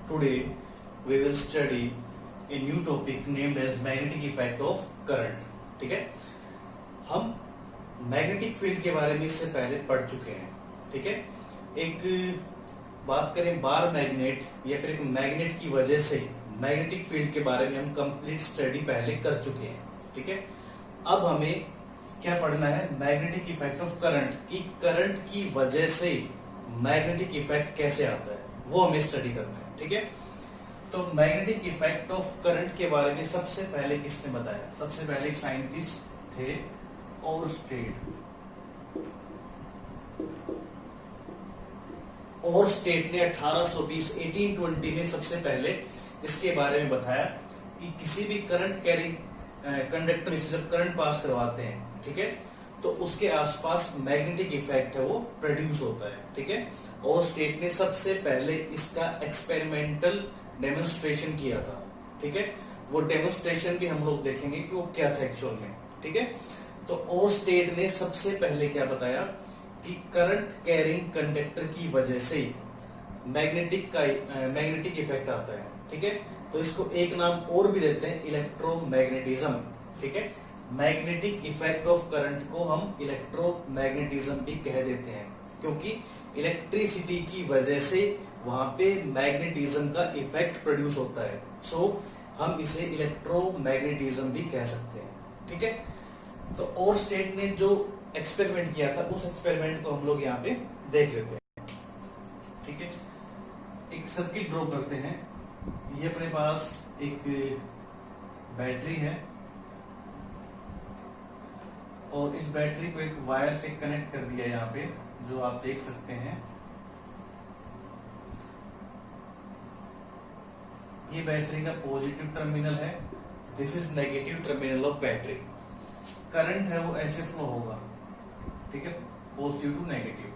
Today we will study a new topic named as magnetic effect of current. ठीक है, हम magnetic field के बारे में इससे पहले पढ़ चुके हैं. ठीक है, एक बात करें बार मैग्नेट या फिर एक मैग्नेट की वजह से मैग्नेटिक फील्ड के बारे में हम कंप्लीट स्टडी पहले कर चुके हैं. ठीक है, अब हमें क्या पढ़ना है, मैग्नेटिक इफेक्ट ऑफ करंट, कि करंट की वजह से मैग्नेटिक इफेक्ट कैसे आता है वो हमें स्टडी करना है. ठीक है, तो मैग्नेटिक इफेक्ट ऑफ करंट के बारे में सबसे पहले किसने बताया? सबसे पहले साइंटिस्ट थे ओरस्टेड ने 1820 में सबसे पहले इसके बारे में बताया कि किसी भी करंट कैरिंग कंडक्टर से जब करंट पास करवाते हैं, ठीक है, तो उसके आसपास मैग्नेटिक इफेक्ट है वो प्रोड्यूस होता है. ठीक है, ओरस्टेड ने सबसे पहले इसका एक्सपेरिमेंटल डेमोन्स्ट्रेशन किया था. ठीक है, वो डेमोन्स्ट्रेशन भी हम लोग देखेंगे कि वो क्या था एक्चुअल में. ठीक है, तो ओरस्टेड ने सबसे पहले क्या बताया कि करंट कैरिंग कंडक्टर की वजह से मैग्नेटिक इफेक्ट आता है. ठीक है, तो इसको एक नाम और भी देते हैं, इलेक्ट्रोमैग्नेटिज्म. ठीक है, मैग्नेटिक इफेक्ट ऑफ करंट को हम इलेक्ट्रोमैग्नेटिज्म भी कह देते हैं, क्योंकि इलेक्ट्रिसिटी की वजह से वहां पे मैग्नेटिज्म का इफेक्ट प्रोड्यूस होता है. सो हम इसे इलेक्ट्रोमैग्नेटिज्म भी कह सकते हैं. ठीक है, तो ओरस्टेड ने जो एक्सपेरिमेंट किया था उस एक्सपेरिमेंट को हम लोग यहाँ पे देख लेते हैं. ठीक है, एक सर्किट ड्रॉ करते हैं. ये अपने पास एक बैटरी है और इस बैटरी को एक वायर से कनेक्ट कर दिया यहाँ पे, जो आप देख सकते हैं. ये बैटरी का पॉजिटिव टर्मिनल है, this is negative terminal of battery. Current है वो ऐसे फ्लो होगा. ठीक है, पॉजिटिव टू नेगेटिव,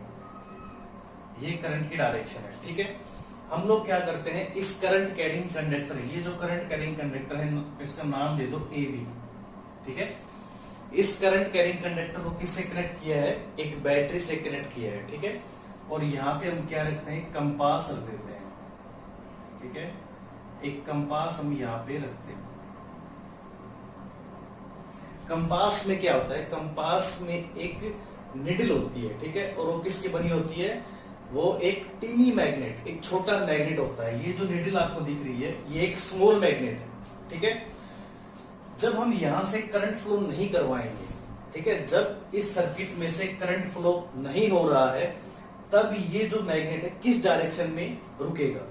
ये करंट की डायरेक्शन है. ठीक है, हम लोग क्या करते हैं, इस करंट कैरिंग कंडक्टर, ये जो करंट कैरिंग कंडक्टर है इसका नाम दे दो AB. ठीक है, इस करंट कैरिंग कंडक्टर को किससे कनेक्ट किया है? एक बैटरी से कनेक्ट किया है. ठीक है, और यहाँ पे हम क्या रखते हैं, कंपास रख देते हैं. ठीक है, एक कंपास हम यहाँ पे रखते हैं. कंपास में क्या होता है, कंपास में एक निडल होती है. ठीक है, और वो किसकी बनी होती है? वो एक टीनी मैग्नेट, एक छोटा मैग्नेट होता है. ये जो निडल आपको दिख रही है ये एक स्मॉल मैग्नेट है. ठीक है, जब हम यहां से करंट फ्लो नहीं करवाएंगे, ठीक है, जब इस सर्किट में से करंट फ्लो नहीं हो रहा है, तब ये जो मैग्नेट है किस डायरेक्शन में रुकेगा?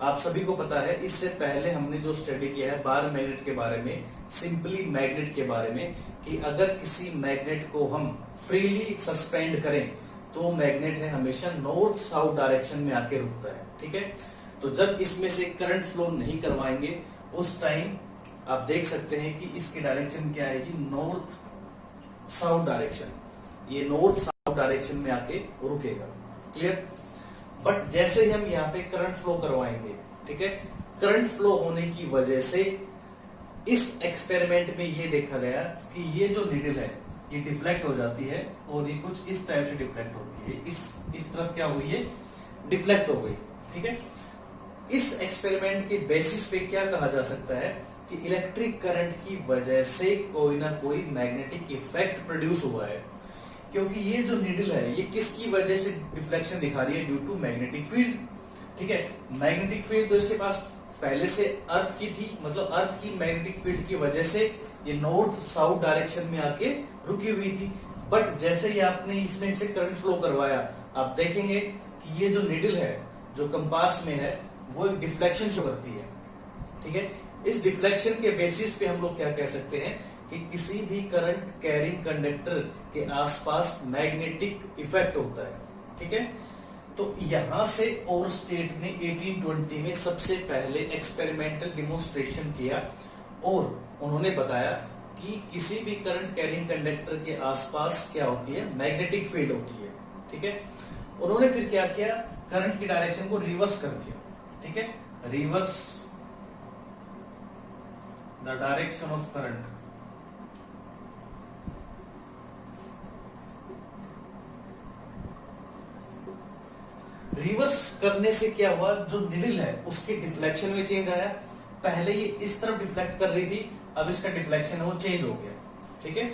आप सभी को पता है, इससे पहले हमने जो स्टडी किया है बार मैग्नेट के बारे में, सिंपली मैग्नेट के बारे में, कि अगर किसी मैग्नेट को हम फ्रीली सस्पेंड करें तो मैग्नेट है हमेशा नॉर्थ साउथ डायरेक्शन में आके रुकता है. ठीक है, तो जब इसमें से करंट फ्लो नहीं करवाएंगे उस टाइम आप देख सकते हैं कि इसकी डायरेक्शन क्या आएगी, नॉर्थ साउथ डायरेक्शन. ये नॉर्थ साउथ डायरेक्शन में आके रुकेगा. क्लियर? बट जैसे ही हम यहाँ पे करंट फ्लो करवाएंगे, ठीक है, करंट फ्लो होने की वजह से इस एक्सपेरिमेंट में ये देखा गया कि ये जो निडल है ये डिफ्लेक्ट हो जाती है और ये कुछ इस टाइप से डिफ्लेक्ट होती है. इस तरफ क्या हुई है, डिफ्लेक्ट हो गई. ठीक है, इस एक्सपेरिमेंट के बेसिस पे क्या कहा जा सकता है कि इलेक्ट्रिक करंट की वजह से कोई ना कोई मैग्नेटिक इफेक्ट प्रोड्यूस हुआ है, क्योंकि ये जो निडल है ये किसकी वजह से डिफ्लेक्शन दिखा रही है? Due to magnetic field. ठीक है, मैग्नेटिक फील्ड तो इसके पास पहले से अर्थ की थी, मतलब अर्थ की मैग्नेटिक फील्ड की वजह से ये नॉर्थ साउथ डायरेक्शन में आके रुकी हुई थी. बट जैसे ही आपने इसमें से करंट फ्लो करवाया, आप देखेंगे कि ये जो निडल है जो कंपास में है वो एक डिफ्लेक्शन शो करती है. ठीक है, इस डिफ्लेक्शन के बेसिस पे हम लोग क्या कह सकते हैं कि किसी भी करंट कैरिंग कंडक्टर के आसपास मैग्नेटिक इफेक्ट होता है. ठीक है, तो यहां से ओरस्टेड ने 1820 में सबसे पहले एक्सपेरिमेंटल डेमोन्स्ट्रेशन किया और उन्होंने बताया कि किसी भी करंट कैरिंग कंडक्टर के आसपास क्या होती है, मैग्नेटिक फील्ड होती है. ठीक है, उन्होंने फिर क्या किया, करंट की डायरेक्शन को रिवर्स कर दिया. ठीक है, reverse the direction of current. Reverse करने से क्या हुआ, जो निडल है उसके डिफ्लेक्शन में चेंज आया। पहले ये इस तरफ डिफ्लेक्ट कर रही थी, अब इसका डिफ्लेक्शन है वो चेंज हो गया। ठीक है,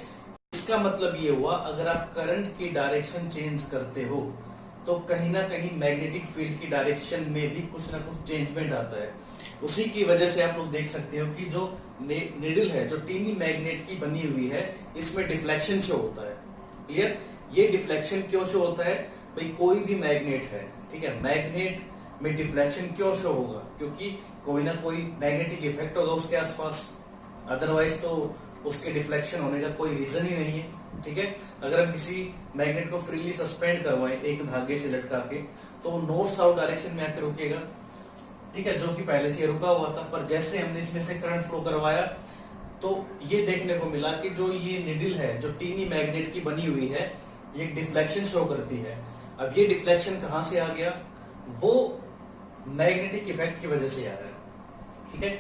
इसका मतलब ये हुआ अगर आप करंट की डायरेक्शन चेंज करते हो तो कहीं ना कहीं मैग्नेटिक फील्ड की डायरेक्शन में भी कुछ ना कुछ चेंजमेंट आता है। उसी की वजह से आप लोग देख सकते हो कि जो निडल है, जो टीनी मैग्नेट की बनी हुई है, इसमें डिफ्लेक्शन शो होता है। क्लियर? ये डिफ्लेक्शन क्यों शो होता है भाई? कोई भी मैग्नेट है, ठीक है, मैग्नेट में डिफ्लेक्शन क्यों शो होगा? क्योंकि कोई ना कोई मैग्नेटिक इफेक्ट होगा उसके आसपास, अदरवाइज तो उसके डिफ्लेक्शन होने का कोई रीजन ही नहीं है। ठीक है, अगर हम किसी मैग्नेट को फ्रीली सस्पेंड करवाएं एक धागे से लटका के, तो वो नॉर्थ साउथ डायरेक्शन में आकर रुकेगा। ठीक है, जो कि पहले से रुका हुआ था, पर जैसे हमने इसमें से करंट फ्लो करवाया तो ये देखने को मिला कि जो ये निडल है, जो टीनी मैग्नेट की बनी हुई है, ये डिफ्लेक्शन शो करती है। अब ये डिफ्लेक्शन कहां से आ गया? वो मैग्नेटिक इफेक्ट की वजह से आ रहा है। ठीक है,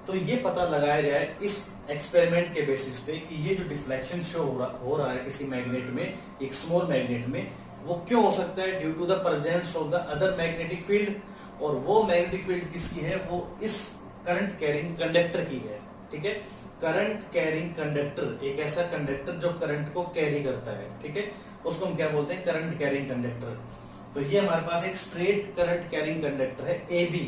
तो ये पता लगाया जाए इस एक्सपेरिमेंट के बेसिस पे कि ये जो डिफ्लेक्शन शो हो रहा है किसी मैग्नेट में, एक स्मॉल मैग्नेट में, वो क्यों हो सकता है? Due to the presence of the other magnetic field. और वो मैग्नेटिक फील्ड किसकी है? वो इस करंट कैरिंग कंडक्टर की है। ठीक है, करंट कैरिंग कंडक्टर, एक ऐसा कंडक्टर जो करंट को कैरी करता है। ठीक है, उसको हम क्या बोलते हैं? Current carrying conductor. तो ये हमारे पास एक स्ट्रेट करंट कैरिंग कंडक्टर है, AB।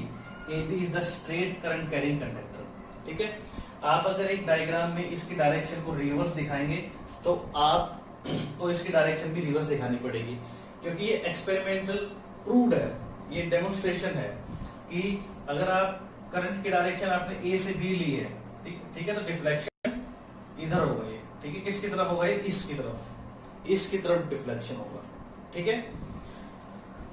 AB is the straight current carrying conductor. ठीक है, आप अगर एक डायग्राम में इसकी डायरेक्शन को रिवर्स दिखाएंगे तो आपको इसकी डायरेक्शन भी रिवर्स दिखानी पड़ेगी, क्योंकि ये एक्सपेरिमेंटल प्रूव्ड है, ये डेमोन्स्ट्रेशन है कि अगर आप करंट की डायरेक्शन आपने A से B ली है, ठीक है, तो डिफ्लेक्शन इधर होगा ये। ठीक है, किसकी तरफ होगा? ये इसकी तरफ, इसकी तरफ डिफ्लेक्शन होगा। ठीक है,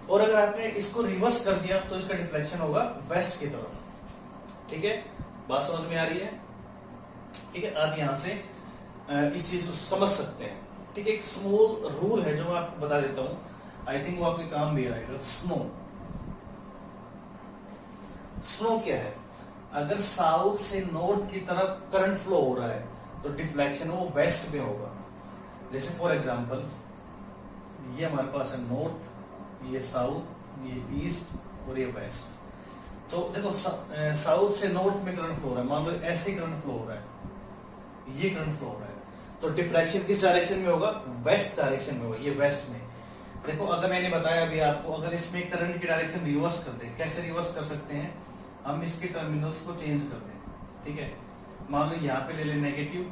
और अगर आपने इसको रिवर्स कर दिया तो इसका डिफ्लेक्शन होगा वेस्ट की तरफ। ठीक है, बात समझ में आ रही है? ठीक है, आप यहां से इस चीज को समझ सकते हैं। ठीक है, एक स्मॉल रूल है जो मैं आपको बता देता हूं, आई थिंक वो आपके काम भी आएगा। स्नो, स्नो क्या है? अगर साउथ से नॉर्थ की तरफ करंट फ्लो हो रहा है तो डिफ्लेक्शन वो वेस्ट में होगा। जैसे फॉर एग्जांपल ये हमारे पास है नॉर्थ, ये साउथ, ये ईस्ट और ये वेस्ट। तो देखो साउथ से नॉर्थ में करंट फ्लो हो रहा है, मान लो ऐसे करंट फ्लो हो रहा है, ये करंट फ्लो हो रहा है, तो डिफ्लेक्शन किस डायरेक्शन में होगा? वेस्ट डायरेक्शन में होगा, ये वेस्ट में। देखो अगर मैंने बताया अभी आपको, अगर इसमें करंट की डायरेक्शन रिवर्स कर दे, कैसे रिवर्स कर सकते हैं? हम इसके टर्मिनल्स को चेंज कर दें। ठीक है, मान लो यहाँ पे ले ले नेगेटिव,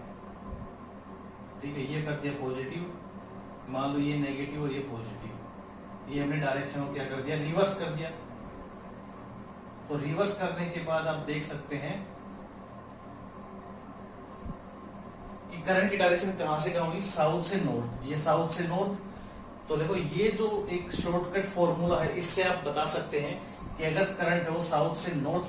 ठीक है, ये कर दिया पॉजिटिव, मान लो ये नेगेटिव और ये पॉजिटिव, ये हमने डायरेक्शन को क्या कर दिया? रिवर्स कर दिया। तो रिवर्स करने के बाद आप देख सकते हैं कि करंट की डायरेक्शन कहां से कहां हुई? साउथ से नॉर्थ, ये साउथ से नॉर्थ। तो देखो ये जो एक शॉर्टकट फॉर्मूला है, इससे आप बता सकते हैं कि अगर करंट है वो साउथ से नॉर्थ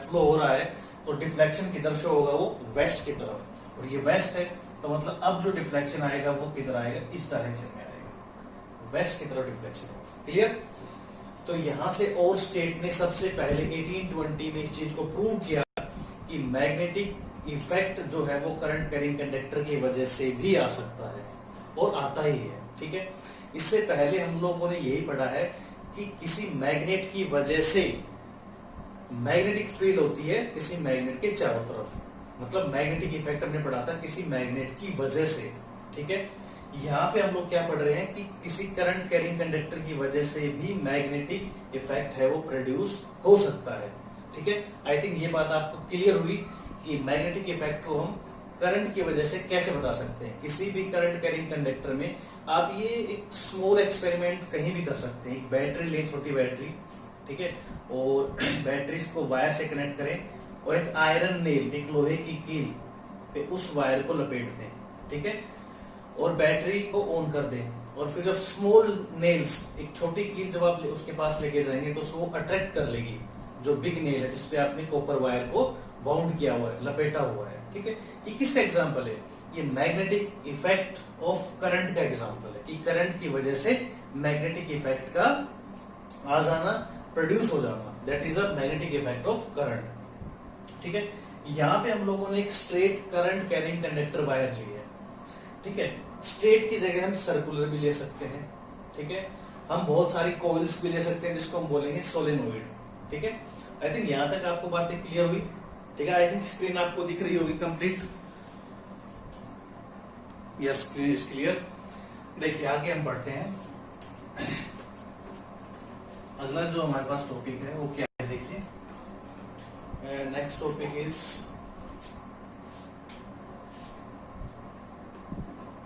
फ्लो हो रहा है तो डिफ्लेक्शन किधर शो होगा? वो वेस्ट की तरफ, और ये वेस्ट है, तो मतलब अब जो डिफ्लेक्शन आएगा वो किधर आएगा? इस डायरेक्शन में आएगा, वेस्ट की तरफ डिफ्लेक्शन होगा। क्लियर? तो यहां से और स्टेट ने सबसे पहले 1820 में इस चीज को प्रूव किया कि मैग्नेटिक इफेक्ट जो है वो करंट कैरिंग कंडक्टर की वजह से भी आ सकता है, और आता ही है। ठीक है, इससे पहले हम लोगों ने यही पढ़ा है कि किसी मैग्नेट की वजह से मैग्नेटिक फील्ड होती है किसी मैग्नेट के चारों तरफ, मतलब मैग्नेटिक इफेक्ट हमने पढ़ा था किसी मैग्नेट की वजह से। ठीक है, यहाँ पे हम लोग क्या पढ़ रहे हैं कि किसी करंट कैरिंग कंडक्टर की वजह से भी मैग्नेटिक इफेक्ट है वो प्रोड्यूस हो सकता है। ठीक है, आई थिंक ये बात आपको क्लियर हुई कि मैग्नेटिक इफेक्ट को हम करंट की वजह से कैसे बता सकते हैं। किसी भी करंट कैरिंग कंडक्टर में आप ये एक स्मॉल एक्सपेरिमेंट कहीं भी कर सकते हैं। एक बैटरी ले, छोटी बैटरी, ठीक है, और बैटरी को वायर से कनेक्ट करें और एक आयरन नेल, एक लोहे की कील पे उस वायर को लपेट दें। ठीक है, और बैटरी को ऑन कर दें, और फिर जो स्मॉल नेल्स, एक छोटी कील जब आप उसके पास लेके जाएंगे तो उसको अट्रैक्ट कर लेगी जो बिग नेल है जिसपे आपने कॉपर वायर को वाउंड किया हुआ है, लपेटा हुआ है। ठीक है, ये किसका एग्जांपल है? ये मैग्नेटिक इफेक्ट ऑफ करंट का एग्जांपल है कि करंट की वजह से मैग्नेटिक इफेक्ट का आ जाना, प्रोड्यूस हो जाना, that is the magnetic effect of current. ठीक है, यहाँ पे हम लोगों ने एक straight current carrying conductor wire ली है। ठीक है, स्ट्रेट की जगह हम सर्कुलर भी ले सकते हैं। ठीक है, हम बहुत सारी कॉइल्स भी ले सकते हैं जिसको हम बोलेंगे सोलेनोइड। ठीक है, आई थिंक यहां तक आपको बातें क्लियर हुई। ठीक है, आई थिंक स्क्रीन आपको दिख रही होगी complete. Yes, screen is clear. देखिए आगे हम बढ़ते हैं। अगला जो हमारे पास टॉपिक है वो क्या है, देखिए next topic is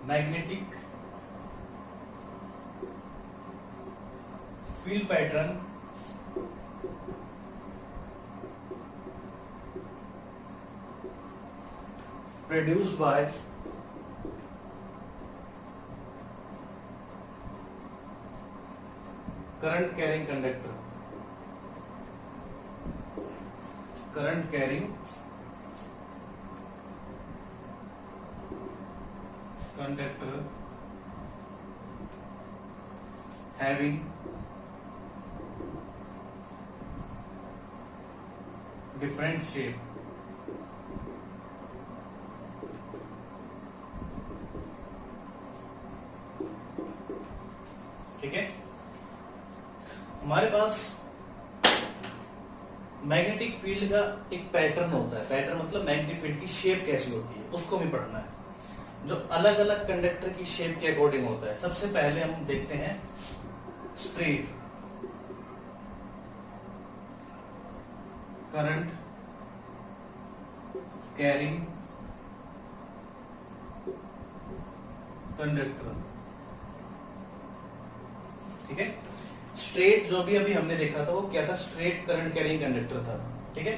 magnetic field pattern produced by current carrying conductor having different shape. ठीक है, हमारे पास मैग्नेटिक फील्ड का एक पैटर्न होता है। पैटर्न मतलब मैग्नेटिक फील्ड की शेप कैसी होती है उसको भी पढ़ना है, जो अलग अलग कंडक्टर की शेप के अकॉर्डिंग होता है। सबसे पहले हम देखते हैं स्ट्रेट करंट कैरिंग कंडक्टर। ठीक है, स्ट्रेट जो भी अभी हमने देखा था वो क्या था, स्ट्रेट करंट कैरिंग कंडक्टर था। ठीक है,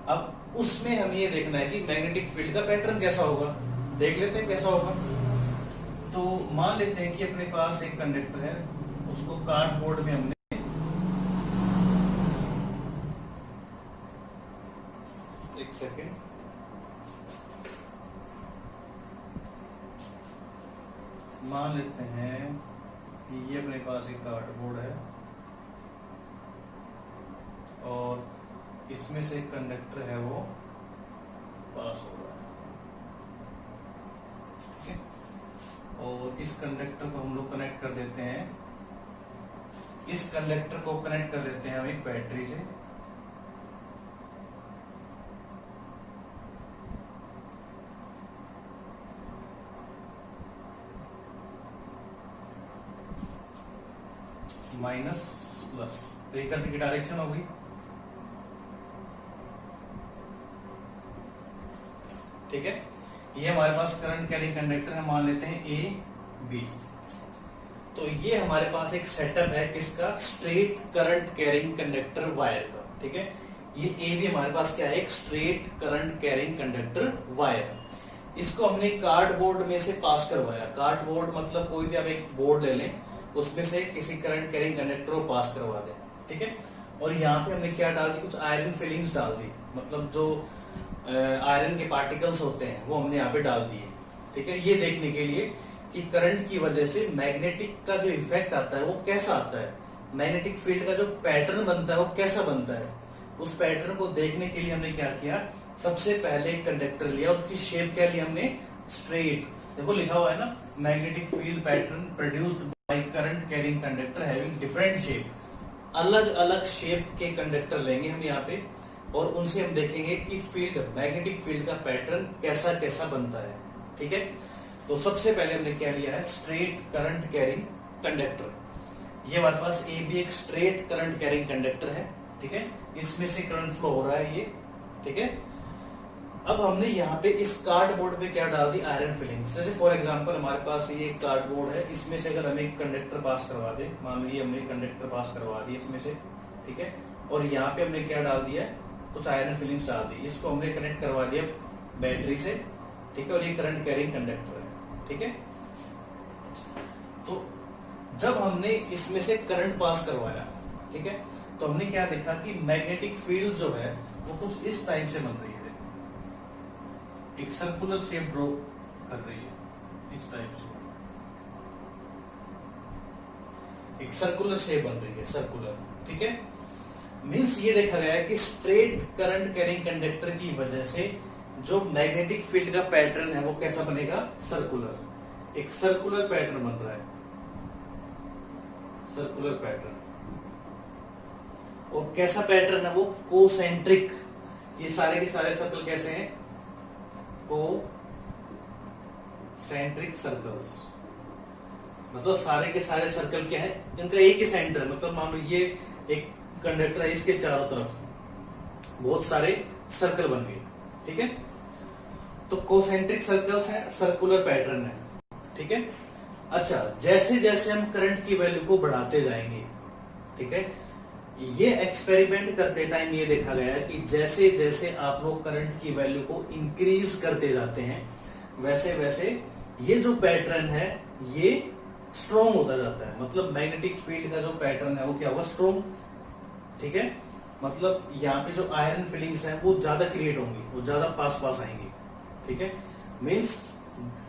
अब उसमें हमें ये देखना है कि मैग्नेटिक फील्ड का पैटर्न कैसा होगा। देख लेते हैं कैसा होगा। तो मान लेते हैं कि अपने पास एक कंडक्टर है, उसको कार्डबोर्ड में हमने एक सेकेंड मान लेते हैं कि ये अपने पास एक कार्डबोर्ड है और इसमें से एक कंडक्टर है वो पास हो रहा है। ठीक है, और इस कंडक्टर को हम लोग कनेक्ट कर देते हैं, इस कंडक्टर को कनेक्ट कर देते हैं हम एक बैटरी से। माइनस प्लस, तो ये करंट की डायरेक्शन हो गई। ठीक है, ये हमारे पास करंट कैरिंग कंडक्टर है, मान लेते हैं ए बी। तो ये हमारे पास एक सेटअप है किसका, straight current carrying conductor wire का। ठीक है, ये ए बी हमारे पास क्या है, एक straight current carrying conductor wire. इसको हमने कार्डबोर्ड में से पास करवाया। कार्डबोर्ड मतलब कोई भी आप एक बोर्ड ले लें, उसमें से किसी करंट कैरिंग कंडक्टर को पास करवा दें। ठीक है, और यहाँ पे हमने क्या डाल दी, कुछ आयरन फिलिंग्स डाल दी, मतलब जो आयरन के पार्टिकल्स होते हैं वो हमने यहाँ पे डाल दिए। ठीक है, ये देखने के लिए कि करंट की वजह से मैग्नेटिक का जो इफेक्ट आता है वो कैसा आता है, मैग्नेटिक फील्ड का जो पैटर्न बनता है वो कैसा बनता है। उस पैटर्न को देखने के लिए हमने क्या किया, सबसे पहले एक कंडक्टर लिया, उसकी शेप क्या ली हमने, स्ट्रेट। देखो लिखा हुआ है ना, magnetic field pattern produced by current carrying conductor having different shape. अलग अलग शेप के कंडक्टर लेंगे हम यहाँ पे और उनसे हम देखेंगे कि फील्ड, मैग्नेटिक फील्ड का पैटर्न कैसा कैसा बनता है। ठीक है, तो सबसे पहले हमने क्या लिया है, स्ट्रेट करंट कैरिंग कंडक्टर। ये हमारे पास ए भी एक स्ट्रेट करंट कैरिंग कंडक्टर है। ठीक है, इसमें से करंट फ्लो हो रहा है ये। ठीक है, अब हमने यहाँ पे इस कार्डबोर्ड पे क्या डाल दी, आयरन फिलिंग्स। जैसे फॉर एग्जांपल हमारे पास ये कार्डबोर्ड है, इसमें से अगर हमें एक कंडक्टर पास करवा दे, मान लीजिए हमने कंडक्टर पास करवा दी इसमें से। ठीक है, और यहाँ पे हमने क्या डाल दिया, कुछ आयरन फिलिंग्स डाल दी, इसको हमने कनेक्ट करवा दिया बैटरी से। ठीक है, और ये करंट कैरिंग कंडक्टर है। ठीक है, तो जब हमने इसमें से करंट पास करवाया, ठीक है, तो हमने क्या देखा कि मैग्नेटिक फील्ड जो है वो कुछ इस टाइप से बन रही है, एक सर्कुलर शेप ड्रॉ कर रही है इस टाइप से, एक सर्कुलर शेप बन रही है, सर्कुलर। ठीक है, मींस ये देखा गया है कि स्ट्रेट करंट कैरिंग कंडक्टर की वजह से जो मैग्नेटिक फील्ड का पैटर्न है वो कैसा बनेगा, सर्कुलर। एक सर्कुलर पैटर्न बन रहा है, सर्कुलर पैटर्न। और कैसा पैटर्न है वो? कोसेंट्रिक। ये सारे के सारे सर्कल कैसे हैं? Concentric circles. मतलब सारे के सारे सर्कल क्या है? इनका एक ही सेंटर, मतलब मान लो ये एक कंडक्टर है, इसके चारों तरफ बहुत सारे सर्कल बन गए, ठीक है। तो कोसेंट्रिक सर्कल्स हैं, सर्कुलर पैटर्न है, ठीक है। अच्छा, जैसे जैसे हम करंट की वैल्यू को बढ़ाते जाएंगे, ठीक है, ये एक्सपेरिमेंट करते टाइम ये देखा गया कि जैसे जैसे आप लोग करंट की वैल्यू को इंक्रीज करते जाते हैं, वैसे वैसे ये जो पैटर्न है ये स्ट्रॉन्ग होता जाता है। मतलब मैग्नेटिक फील्ड का जो पैटर्न है वो क्या होगा? स्ट्रॉन्ग, ठीक है। मतलब यहाँ पे जो आयरन फीलिंग्स हैं वो ज्यादा क्रिएट होंगी, वो ज्यादा पास पास आएंगी, ठीक है। मींस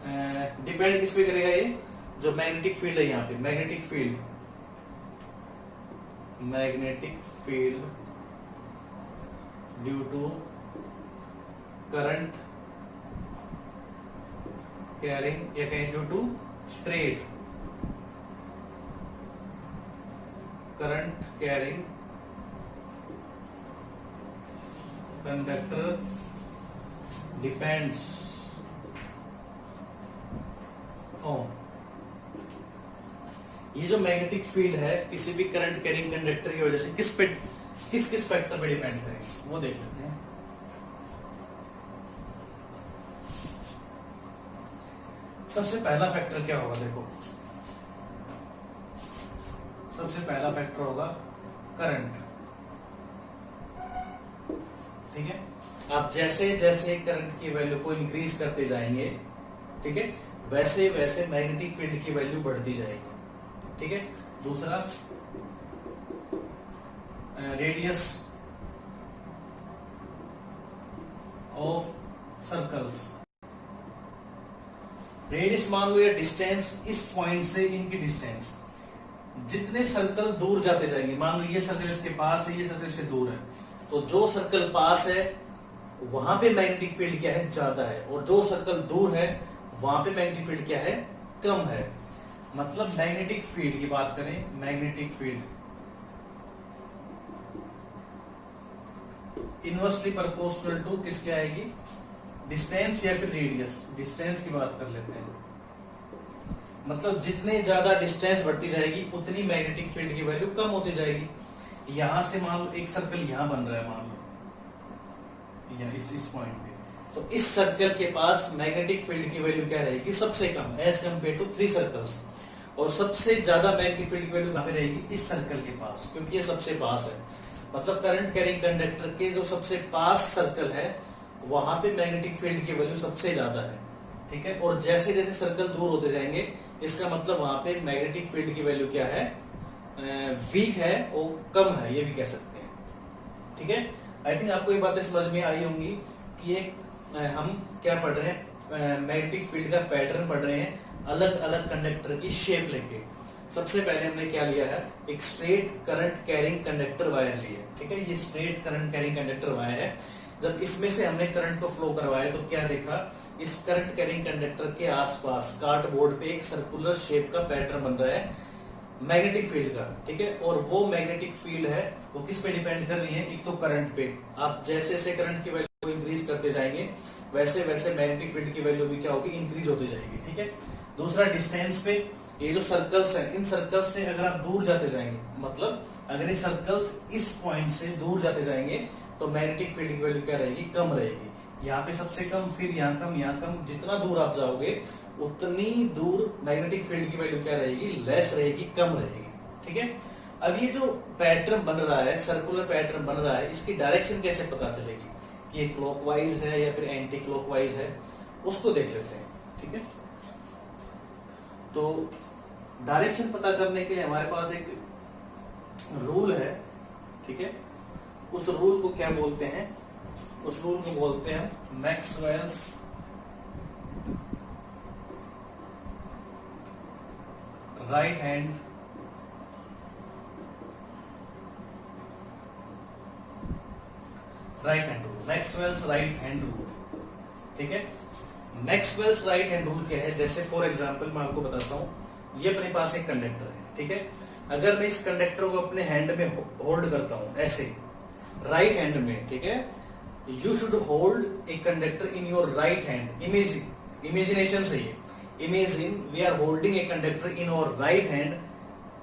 डिपेंड किस पे करेगा? ये जो मैग्नेटिक फील्ड है, यहाँ पे magnetic field due to current carrying, या कहें due to straight current carrying conductor depends on. ये जो मैग्नेटिक फील्ड है किसी भी करंट कैरिंग कंडक्टर की वजह से किस फैक्टर पे डिपेंड करेंगे, वो देख लेते हैं। सबसे पहला फैक्टर क्या होगा? देखो, सबसे पहला फैक्टर होगा करंट, ठीक है। आप जैसे जैसे करंट की वैल्यू को इंक्रीज करते जाएंगे, ठीक है, वैसे वैसे मैग्नेटिक फील्ड की वैल्यू बढ़ती जाएगी, ठीक है। दूसरा, रेडियस ऑफ सर्कल्स। रेडियस मान लो या डिस्टेंस, इस पॉइंट से इनकी डिस्टेंस, जितने सर्कल दूर जाते जाएंगे, मान लो ये सर्कल इसके पास है, ये सर्कल इससे दूर है, तो जो सर्कल पास है वहां पे मैग्नेटिक फील्ड क्या है? ज्यादा है, और जो सर्कल दूर है वहां पे मैग्नेटिक फील्ड क्या है? कम है। मतलब मैग्नेटिक फील्ड की बात करें, magnetic field inversely proportional to किसके आएगी? डिस्टेंस या फिर रेडियस? डिस्टेंस की बात कर लेते हैं। मतलब जितने ज्यादा डिस्टेंस बढ़ती जाएगी उतनी मैग्नेटिक फील्ड की वैल्यू कम होती जाएगी। यहां से मान लो एक सर्कल यहां बन रहा है, मान लो या इस पॉइंट पे, तो इस सर्कल के पास मैग्नेटिक फील्ड की वैल्यू क्या रहेगी? सबसे कम, एज कम्पेयर टू 3 सर्कल्स। और सबसे ज्यादा मैग्नेटिक फील्ड की वैल्यू कहां पे रहेगी? इस सर्कल के पास, क्योंकि ये सबसे पास है। मतलब करंट कैरिंग कंडक्टर के जो सबसे पास सर्कल है वहां पे मैग्नेटिक फील्ड की वैल्यू सबसे ज्यादा है, ठीक है। और जैसे जैसे सर्कल दूर होते जाएंगे, इसका मतलब वहां पे मैग्नेटिक फील्ड की वैल्यू क्या है? वीक है, वो कम है, ये भी कह सकते हैं, ठीक है। आई थिंक आपको ये बातें समझ में आई होंगी कि एक हम क्या पढ़ रहे हैं? मैग्नेटिक फील्ड का पैटर्न पढ़ रहे हैं, अलग अलग कंडक्टर की शेप लेके। सबसे पहले हमने क्या लिया है? एक straight current carrying conductor wire लिया, ठीक है। ये straight current carrying conductor wire है। जब इसमें से हमने करंट को फ्लो करवाया तो क्या देखा? इस करंट कैरिंग कंडक्टर के आसपास कार्डबोर्ड पे एक सर्कुलर शेप का पैटर्न बन रहा है मैग्नेटिक फील्ड का, ठीक है। और वो मैग्नेटिक फील्ड है वो किस पे डिपेंड कर रही है? एक तो करंट पे। आप जैसे जैसे करंट की वैल्यू को इंक्रीज करते जाएंगे वैसे वैसे मैग्नेटिक फील्ड की वैल्यू भी क्या होगी? इंक्रीज होती जाएगी, ठीक है। दूसरा, डिस्टेंस पे। ये जो सर्कल्स हैं, इन सर्कल्स से अगर आप दूर जाते जाएंगे, मतलब अगर ये सर्कल्स इस पॉइंट से दूर जाते जाएंगे तो मैग्नेटिक फील्ड की वैल्यू क्या रहेगी? कम रहेगी। यहाँ पे सबसे कम, फिर यहाँ कम, यहाँ कम। जितना दूर आप जाओगे उतनी दूर मैग्नेटिक फील्ड की वैल्यू क्या रहेगी? लेस रहेगी, कम रहेगी, ठीक है। अब ये जो पैटर्न बन रहा है, सर्कुलर पैटर्न बन रहा है, इसकी डायरेक्शन कैसे पता चलेगी कि ये क्लॉकवाइज है या फिर एंटी क्लॉकवाइज है? उसको देख लेते हैं, ठीक है। तो डायरेक्शन पता करने के लिए हमारे पास एक रूल है, ठीक है। उस रूल को क्या बोलते हैं? उस रूल को बोलते हैं Maxwell's right hand rule, Maxwell's right hand rule, ठीक है। मैक्सवेल्स राइट हैंड रूल क्या है? जैसे फॉर एग्जांपल मैं आपको बताता हूं, ये अपने पास एक कंडक्टर है, ठीक है। अगर मैं इस कंडक्टर को अपने हैंड में होल्ड करता हूं ऐसे, राइट हैंड में, ठीक है, you should hold a conductor in your right hand. Imagination से ये imagine we are holding a conductor in our right hand,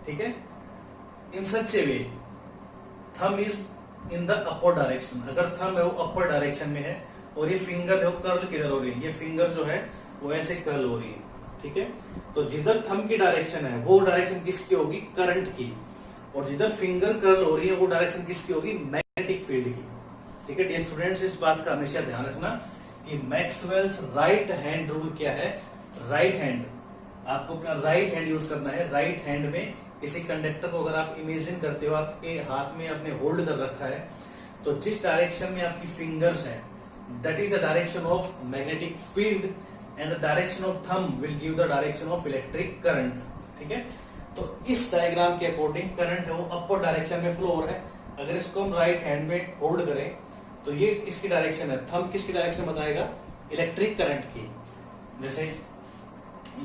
ठीक है, in such a way thumb is in the upper direction. अगर thumb है वो upper direction में है और ये फिंगर है वो कर्ल किधर हो रही है, ये फिंगर जो है वो ऐसे कर्ल हो रही है, ठीक है। तो जिधर थंब की डायरेक्शन है वो डायरेक्शन किसकी होगी, करंट की, और जिधर फिंगर कर्ल हो रही है वो डायरेक्शन किसकी होगी, मैग्नेटिक फील्ड की, ठीक है। स्टूडेंट्स इस बात का हमेशा ध्यान रखना कि मैक्सवेल्स राइट हैंड रूल क्या है। राइट हैंड, आपको अपना राइट हैंड यूज करना है। राइट हैंड में किसी कंडक्टर को अगर आप इमेजिन करते हो आपके हाथ में आपने होल्ड कर रखा है, तो जिस डायरेक्शन में आपकी फिंगर्स हैं that is the direction of magnetic field and the direction of thumb will give the direction of electric current, ठीक है। तो इस डायग्राम के अकॉर्डिंग करंट है वो अपर डायरेक्शन में फ्लो हो रहा है। अगर इसको हम राइट हैंड में होल्ड करें तो ये किसकी डायरेक्शन है, थंब किसकी डायरेक्शन बताएगा, इलेक्ट्रिक करंट की। जैसे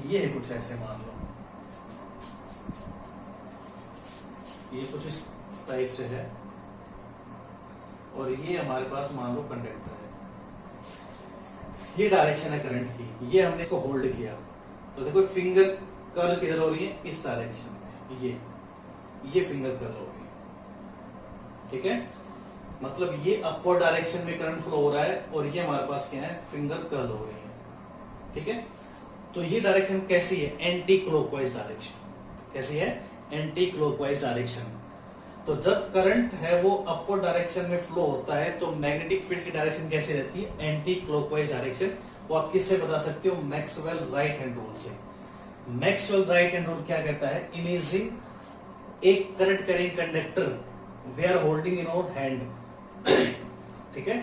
ये है कुछ ऐसे, मान लो ये कुछ इस टाइप से है और ये हमारे पास मान लो कंडक्टर है, ये डायरेक्शन है करंट की, ये हमने इसको होल्ड किया तो देखो फिंगर कर्ल किधर हो रही है, इस डायरेक्शन में, ये फिंगर कर्ल हो रही है, ठीक है। मतलब ये अपर डायरेक्शन में करंट फ्लो हो रहा है और ये हमारे पास क्या है, फिंगर कर्ल हो रही है, ठीक है। तो ये डायरेक्शन कैसी है, एंटी क्लॉकवाइज डायरेक्शन। कैसी है, एंटी क्लॉकवाइज डायरेक्शन। तो जब करंट है वो अपर डायरेक्शन में फ्लो होता है तो मैग्नेटिक फील्ड की डायरेक्शन कैसी रहती है, एंटी क्लॉकवाइज डायरेक्शन। वो आप किससे बता सकते हो, मैक्सवेल राइट हैंड रूल से। मैक्सवेल राइट हैंड रूल क्या कहता है, इमेजिन एक current carrying conductor we are holding in our hand, ठीक है,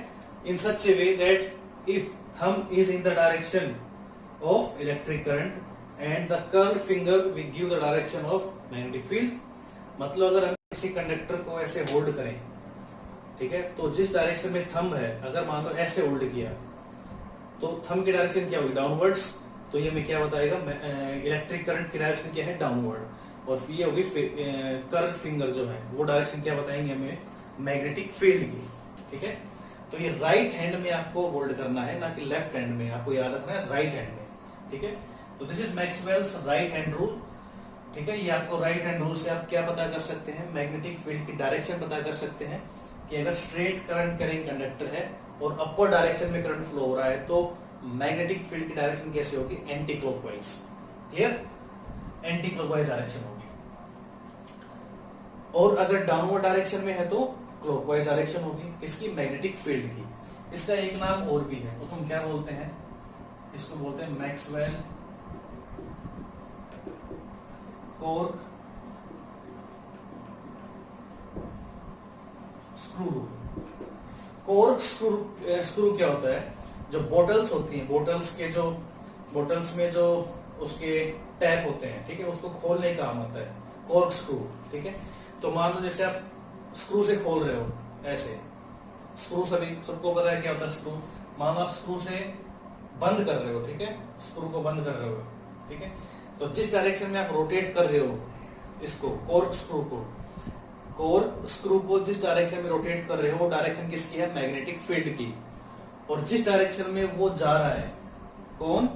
in such a way that if thumb is in the direction of electric current and the curl finger will give the direction of magnetic field. मतलब अगर हम किसी conductor को ऐसे hold करें, ठीक है, तो जिस डायरेक्शन में थंब है, अगर मान लो ऐसे होल्ड किया तो थंब की डायरेक्शन क्या होगी, डाउनवर्ड्स। तो ये हमें क्या बताएगा, इलेक्ट्रिक करंट की डायरेक्शन क्या है, डाउनवर्ड। और ये होगी कर्ल फिंगर जो है वो डायरेक्शन क्या बताएंगे हमें, मैग्नेटिक फील्ड की, ठीक है। तो ये राइट हैंड में आपको होल्ड करना है, ना कि लेफ्ट हैंड में, आपको याद रखना है राइट हैंड में, ठीक है। तो this is Maxwell's right hand rule, ठीक है। ये आपको राइट हैंड रूल से आप क्या पता कर सकते हैं, मैग्नेटिक फील्ड की डायरेक्शन पता कर सकते हैं कि अगर स्ट्रेट करंट कैरिंग कंडक्टर है और अपर डायरेक्शन में करंट फ्लो हो रहा है तो मैग्नेटिक फील्ड की डायरेक्शन कैसे होगी, anti clockwise. Clear, anti clockwise direction होगी। और अगर डाउनवर्ड डायरेक्शन में है तो क्लॉकवाइज डायरेक्शन होगी, इसकी मैग्नेटिक फील्ड की। इसका एक नाम और भी है, उसको हम क्या बोलते हैं, इसको बोलते हैं Maxwell cork screw rule. Cork screw क्या होता है, जो बोटल्स होती हैं, बोटल्स में जो उसके टैप होते हैं, ठीक है, उसको खोलने का काम आता है कॉर्क स्क्रू, ठीक है। तो मान लो जैसे आप स्क्रू से खोल रहे हो, ऐसे स्क्रू सबको पता है क्या होता है स्क्रू। मान लो आप स्क्रू से बंद कर रहे हो, ठीक है, स्क्रू को बंद कर रहे हो, ठीक है। तो जिस डायरेक्शन में आप रोटेट कर रहे हो इसको, कॉर्क स्क्रू को जिस डायरेक्शन में रोटेट कर रहे हो वो डायरेक्शन किसकी है, मैग्नेटिक फील्ड की। और जिस डायरेक्शन में वो जा रहा है, कौन,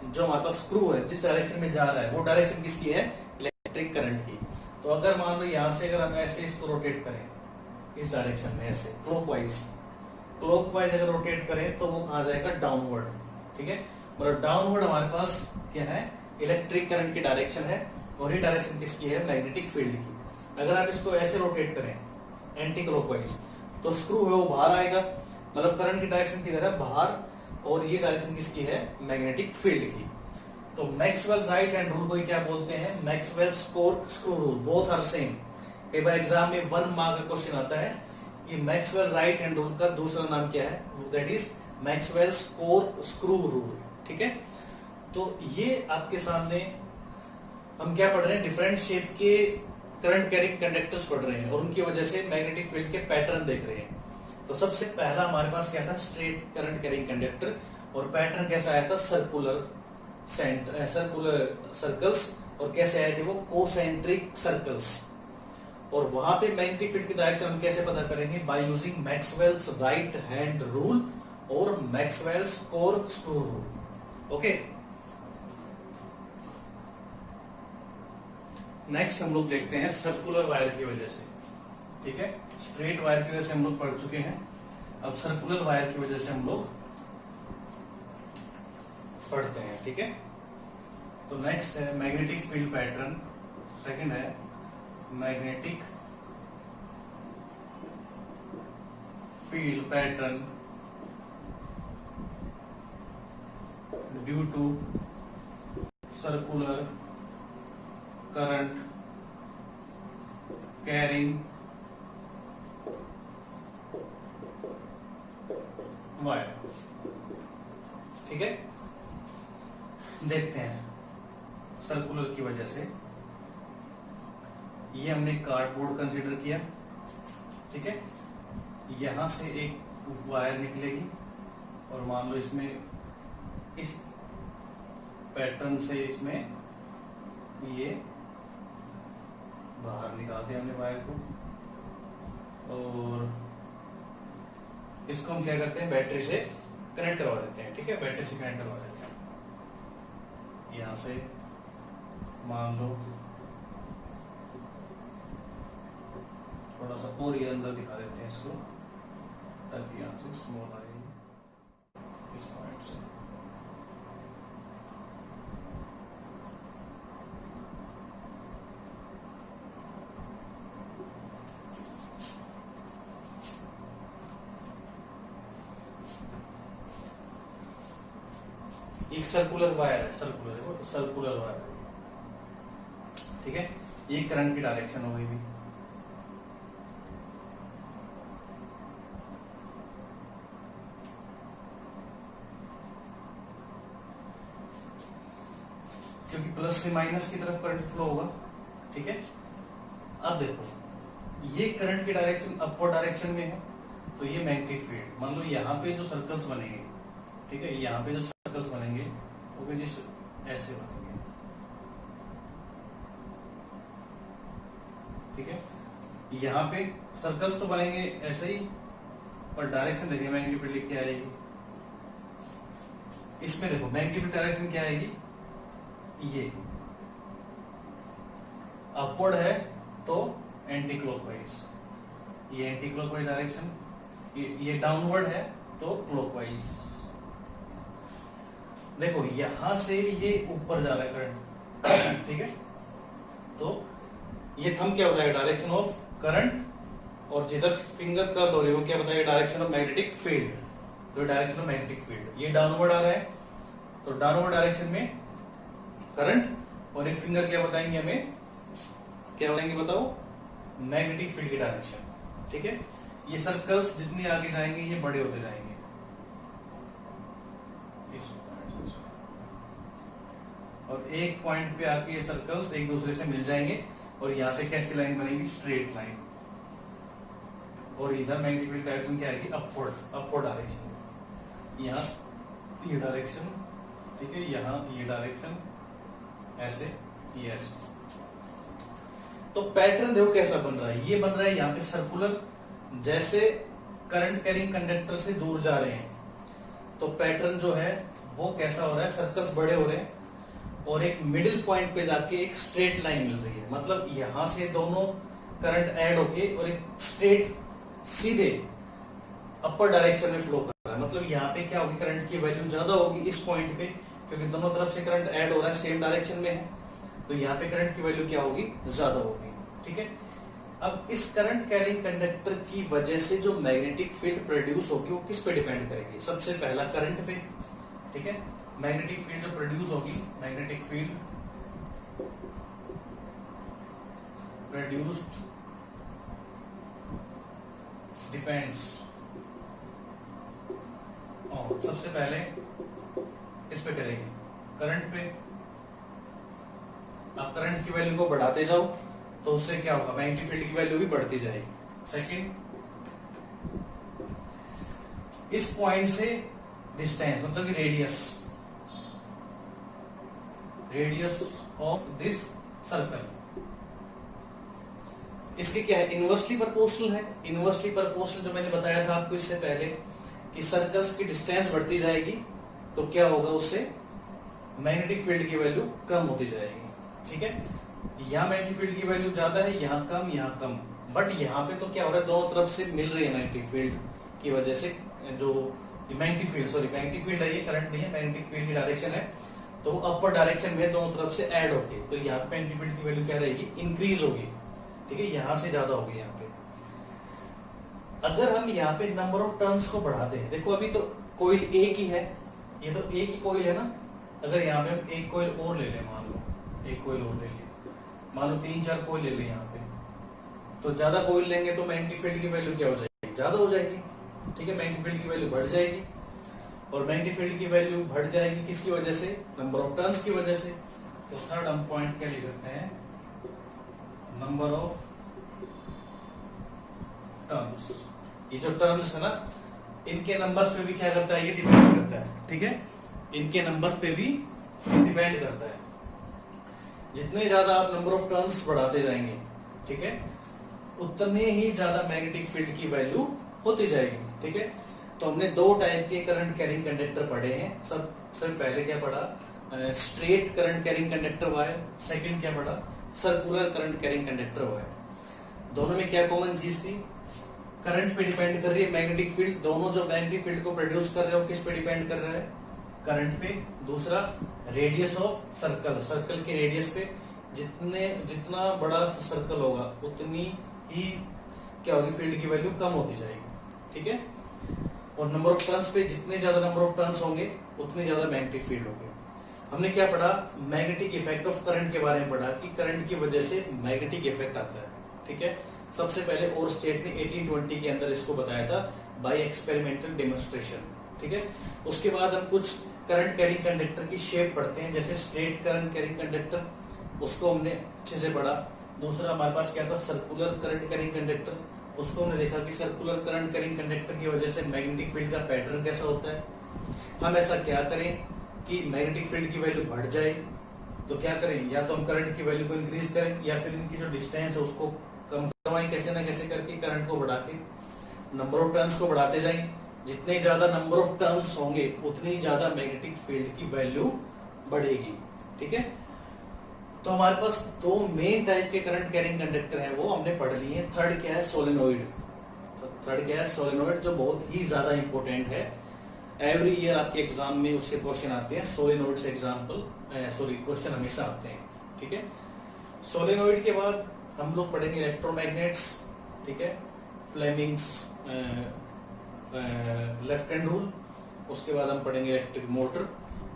जो हमारे पास स्क्रू है, जिस डायरेक्शन में जा रहा है वो डायरेक्शन किसकी है, इलेक्ट्रिक करंट की। तो अगर मान लो यहां से अगर हम ऐसे इसको रोटेट करें इस डायरेक्शन में, ऐसे क्लॉकवाइज अगर रोटेट करें तो वो कहां जाएगा, डाउनवर्ड, ठीक है। मतलब डाउनवर्ड हमारे पास क्या है, इलेक्ट्रिक करंट की डायरेक्शन है और ये डायरेक्शन किसकी है, मैग्नेटिक फील्ड की। अगर आप इसको ऐसे रोटेट करें एंटी क्लॉकवाइज तो स्क्रू है वो बाहर आएगा, मतलब करंट की डायरेक्शन किधर है, बाहर, और ये डायरेक्शन किसकी है, मैग्नेटिक फील्ड की। तो मैक्सवेल राइट हैंड रूल को क्या बोलते हैं, Maxwell's corkscrew rule, both are same. कई बार एग्जाम में 1 मार्क का क्वेश्चन आता है कि मैक्सवेल राइट हैंड रूल का दूसरा नाम क्या है, that is Maxwell's corkscrew rule, ठीक है। तो ये आपके सामने हम क्या पढ़ रहे हैं, डिफरेंट शेप के करंट कैरिंग कंडक्टर्स पढ़ रहे हैं और उनकी वजह से मैग्नेटिक फील्ड के पैटर्न देख रहे हैं। तो सबसे पहला हमारे पास क्या था, स्ट्रेट करंट कैरिंग कंडक्टर, और पैटर्न कैसा आया था, सर्कुलर सर्कल्स और कैसे आए थे वो कोसेंट्रिक सर्कल्स। और वहां पे मैग्नेटिक फील्ड की डायरेक्शन हम कैसे पता करेंगे? By using Maxwell's right hand rule और Maxwell's corkscrew rule. Okay, next हम लोग देखते हैं सर्कुलर वायर की वजह से। ठीक है, स्ट्रेट वायर की वजह से हम लोग पढ़ चुके हैं, अब सर्कुलर वायर की वजह से हम लोग पढ़ते हैं। ठीक है, तो नेक्स्ट है मैग्नेटिक फील्ड पैटर्न, सेकंड है magnetic field pattern due to circular current carrying wire. ठीक है, देखते हैं सर्कुलर की वजह से। ये हमने कार्डबोर्ड कंसीडर किया। ठीक है, यहां से एक वायर निकलेगी और मान लो इसमें इस पैटर्न से इसमें ये बाहर निकाल दिया हमने वायर को, और इसको हम क्या करते हैं, बैटरी से कनेक्ट करवा देते हैं। ठीक है, बैटरी से कनेक्ट करवा देते हैं। यहां से मान लो थोड़ा सा और ये अंदर दिखा देते हैं इसको, ताकि यहां से स्मॉल आए इस पॉइंट से। एक सर्कुलर वायर है, सर्कुलर वायर है। ठीक है, ये करंट की डायरेक्शन हो गई भी। क्योंकि प्लस से माइनस की तरफ करंट फ्लो होगा। ठीक है, अब देखो ये करंट की डायरेक्शन अपवर्ड डायरेक्शन में है, तो ये मैग्नेटिक फील्ड, मान लो यहाँ पे जो सर्कल्स बनेंगे, ठीक है, यहाँ पे जो सर्कल्स बनेंगे वो जिस ऐसे बनेंगे। ठीक है, यहाँ पे सर्कल्स तो बनेंगे ऐसे ही, पर डायरेक्शन देखिए मैग्नेटिक फील्ड क्या आएगी। इसमें देखो मैग्नेटिक फील्ड डायरेक्शन क्या आएगी, ये अपवर्ड है तो एंटी क्लॉकवाइज, ये एंटी क्लॉकवाइज डायरेक्शन, ये डाउनवर्ड है तो क्लॉकवाइज। देखो यहां से ये ऊपर जा रहा है करंट। ठीक है, तो ये थंब क्या बताएगा, डायरेक्शन ऑफ करंट, और जिधर फिंगर कर्ल हो रही है वो क्या बताएगा, डायरेक्शन ऑफ मैग्नेटिक फील्ड। तो डायरेक्शन ऑफ मैग्नेटिक फील्ड ये डाउनवर्ड आ रहा है, तो डाउनवर्ड डायरेक्शन में करंट, और एक फिंगर क्या बताएंगे हमें, क्या बताएंगे बताओ, मैग्नेटिक फील्ड की डायरेक्शन। ठीक है, ये सर्कल्स जितने आगे जाएंगे ये बड़े होते जाएंगे, इस और एक पॉइंट पे आके ये सर्कल्स एक दूसरे से मिल जाएंगे, और यहां से कैसी लाइन बनेगी, स्ट्रेट लाइन, और इधर मैग्नेटिक फील्ड डायरेक्शन क्या आएगी, अपवर्ड डायरेक्शन। यहाँ ये डायरेक्शन, ठीक है, यहाँ ये डायरेक्शन ऐसे, ये ऐसे। तो पैटर्न देखो कैसा बन रहा है, ये बन रहा है यहाँ पे सर्कुलर, जैसे करंट कैरिंग कंडक्टर से दूर जा रहे हैं तो पैटर्न जो है वो कैसा हो रहा है, सर्कल्स बड़े हो रहे हैं, और एक मिडिल पॉइंट पे जाके एक स्ट्रेट लाइन मिल रही है। मतलब यहां से दोनों करंट ऐड होके और एक स्ट्रेट सीधे अपर डायरेक्शन में फ्लो कर रहा है। मतलब यहाँ पे क्या होगी, करंट की वैल्यू ज्यादा होगी इस पॉइंट पे, क्योंकि दोनों तरफ से करंट ऐड हो रहा है, सेम डायरेक्शन में है, तो यहाँ पे करंट की वैल्यू क्या होगी, ज्यादा होगी। ठीक है, अब इस करंट कैरिंग कंडक्टर की वजह से जो मैग्नेटिक फील्ड प्रोड्यूस होगी वो किस पे डिपेंड करेगी, सबसे पहला करंट पे। ठीक है, मैग्नेटिक फील्ड जो प्रोड्यूस होगी, magnetic field produced depends on, सबसे पहले इस पे करेगी, करंट पे। आप करंट की वैल्यू को बढ़ाते जाओ तो उससे क्या होगा, मैग्नेटिक फील्ड की वैल्यू भी बढ़ती जाएगी। सेकंड, इस पॉइंट से डिस्टेंस मतलब कि रेडियस ऑफ दिस सर्कल। इसके क्या है, इनवर्सली प्रोपोर्शनल है। इनवर्सली प्रोपोर्शनल जो मैंने बताया था आपको इससे पहले कि सर्कल्स की डिस्टेंस बढ़ती जाएगी तो क्या होगा, उससे मैग्नेटिक फील्ड की वैल्यू कम होती जाएगी। ठीक है, यहाँ मैग्नेटिक फील्ड की वैल्यू ज्यादा है, यहाँ कम, बट यहाँ पे तो क्या हो रहा है, दोनों तरफ से मिल रही है मैग्नेटिक फील्ड की वजह से। जो मैग्नेटिक फील्ड है, ये करंट नहीं है, मैग्नेटिक फील्ड की डायरेक्शन है, तो अपर डायरेक्शन में दोनों तरफ से ऐड होके तो यहाँ पे मैग्नेटिक फील्ड की वैल्यू क्या रहेगी, इंक्रीज होगी। ठीक है, यहाँ से ज्यादा होगी यहाँ पे। अगर हम यहाँ पे नंबर ऑफ टर्न्स को बढ़ाते हैं, देखो अभी तो कोइल एक ही है, ये तो एक ही कोइल है ना। अगर यहाँ पे हम एक कोइल और ले लें, मान लो एक कोइल और ले लें, मान लो 3-4 कोइल ले लें यहाँ पे, तो ज्यादा कोइल लेंगे तो मैग्नेटिक फील्ड की वैल्यू क्या हो जाएगी, ज्यादा हो जाएगी। ठीक है, मैग्नेटिक फील्ड की वैल्यू बढ़ जाएगी, और मैग्नेटिक फील्ड की वैल्यू बढ़ जाएगी किसकी वजह से, नंबर ऑफ टर्न्स की वजह से। तो थर्ड हम पॉइंट क्या ले सकते हैं, नंबर ऑफ टर्न्स। ये जो टर्म्स है ना, इनके नंबर्स पे भी क्या करता है, ये डिपेंड करता है। ठीक है, इनके नंबर्स पे भी डिपेंड करता है। जितने ज्यादा आप नंबर ऑफ टर्न्स बढ़ाते जाएंगे, ठीक है, उतने ही ज्यादा मैग्नेटिक फील्ड की वैल्यू होती जाएगी। ठीक है, तो हमने दो टाइप के करंट कैरिंग कंडक्टर पढ़े हैं। सबसे पहले क्या पढ़ा, straight current carrying conductor wire. Second क्या पढ़ा, circular current carrying conductor wire. दोनों में क्या कॉमन चीज थी, करंट पे डिपेंड कर रही है मैग्नेटिक फील्ड। दोनों जो मैग्नेटिक फील्ड को प्रोड्यूस कर रहे हो किस पे डिपेंड कर रहा है, करंट पे। दूसरा रेडियस ऑफ सर्कल, सर्कल के रेडियस पे। जितना बड़ा सर्कल होगा उतनी ही क्या होगी, फील्ड की वैल्यू कम होती जाएगी। ठीक है, और नंबर ऑफ टर्न्स पे जितने ज्यादा नंबर ऑफ टर्न्स होंगे उतनी ज्यादा मैग्नेटिक फील्ड होगी। हमने क्या पढ़ा, मैग्नेटिक इफेक्ट ऑफ करंट के बारे में पढ़ा कि करंट की वजह से मैग्नेटिक इफेक्ट आता है। ठीक है, सबसे पहले और स्टेट ने 1820 के अंदर इसको बताया था बाय एक्सपेरिमेंटल डेमोन्स्ट्रेशन। ठीक है, उसके बाद हम कुछ करंट कैरिंग कंडक्टर की शेप पढ़ते हैं, जैसे स्ट्रेट करंट कैरिंग कंडक्टर, उसको हमने अच्छे से पढ़ा। दूसरा हमारे पास क्या था, सर्कुलर करंट कैरिंग कंडक्टर, उसको हमने देखा कि सर्कुलर करंट कैरिंग कंडक्टर की वजह से मैग्नेटिक फील्ड का पैटर्न कैसा होता है। हम ऐसा क्या करें कि मैग्नेटिक फील्ड की वैल्यू बढ़ जाए, तो क्या करें, या तो हम करंट की वैल्यू को इंक्रीज करें या फिर इनकी जो डिस्टेंस है उसको कम करवाएं, कैसे ना कैसे करके करंट को बढ़ा के नंबर ऑफ टर्न्स को बढ़ाते जाएं। जितने ज्यादा नंबर ऑफ टर्न्स होंगे उतनी ज्यादा मैग्नेटिक फील्ड की वैल्यू बढ़ेगी। ठीक है, तो हमारे पास दो मेन टाइप के करंट कैरिंग कंडक्टर हैं, वो हमने पढ़ लिए हैं। थर्ड क्या है, सोलेनोइड। तो थर्ड क्या है, सोलेनोइड, जो बहुत ही ज्यादा इंपॉर्टेंट है। एवरी ईयर आपके एग्जाम में उससे क्वेश्चन आते हैं, सोलेनोइड से एग्जाम्पल क्वेश्चन हमेशा आते हैं। ठीक है, सोलेनोइड के बाद हम लोग पढ़ेंगे इलेक्ट्रोमैग्नेट्स। ठीक है, फ्लेमिंग्स लेफ्ट हैंड रूल। उसके बाद हम पढ़ेंगे इलेक्ट्रिक मोटर।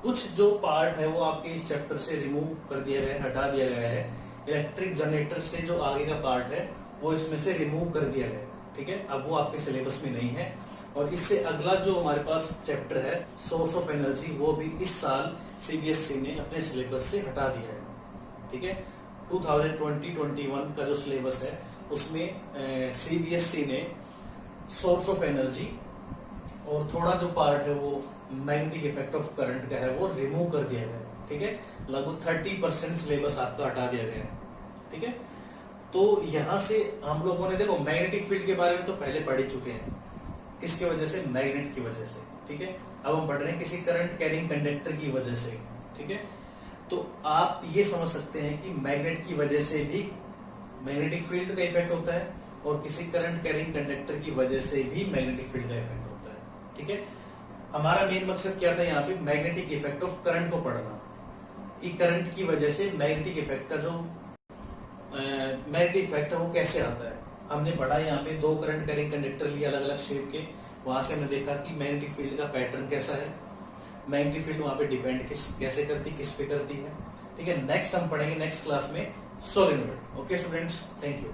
कुछ जो पार्ट है वो आपके इस चैप्टर से रिमूव कर दिया गया है, हटा दिया गया है। इलेक्ट्रिक जनरेटर से जो आगे का पार्ट है वो इसमें से रिमूव कर दिया गया है। ठीक है, अब वो आपके सिलेबस में नहीं है। और इससे अगला जो हमारे पास चैप्टर है सोर्स ऑफ एनर्जी, वो भी इस साल सीबीएसई ने अपने सिलेबस से हटा दिया है। ठीक है, 2020-21 का जो सिलेबस है उसमें सीबीएसई ने सोर्स ऑफ एनर्जी और थोड़ा जो पार्ट है वो मैग्नेटिक इफेक्ट ऑफ करंट का है वो रिमूव कर दिया गया है। ठीक है, लगभग 30% सिलेबस आपका हटा दिया गया है। ठीक है, तो यहां से हम लोगों ने देखो मैग्नेटिक फील्ड के बारे में तो पहले पढ़ ही चुके हैं, किसकी वजह से, मैग्नेट की वजह से। ठीक है, अब हम पढ़ रहे हैं किसी करंट कैरिंग कंडक्टर की वजह से। ठीक है, तो आप ये समझ सकते हैं कि मैग्नेट की वजह से भी मैग्नेटिक फील्ड का इफेक्ट होता है और किसी करंट कैरिंग कंडक्टर की वजह से भी मैग्नेटिक फील्ड का इफेक्ट होता है। ठीक है, हमारा मेन मकसद क्या था यहाँ पे, मैग्नेटिक इफेक्ट ऑफ करंट को पढ़ना, कि करंट की वजह से मैग्नेटिक इफेक्ट का जो मैग्नेटिक इफेक्ट है वो कैसे आता है। हमने पढ़ा यहाँ पे दो करंट कैरिंग कंडक्टर लिए अलग अलग शेप के, वहां से हमने देखा कि मैग्नेटिक फील्ड का पैटर्न कैसा है, मैग्नेटिक फील्ड वहां पे डिपेंड कैसे करती, किस पे करती है। ठीक है, नेक्स्ट हम पढ़ेंगे नेक्स्ट क्लास में solenoid. Okay students, thank you.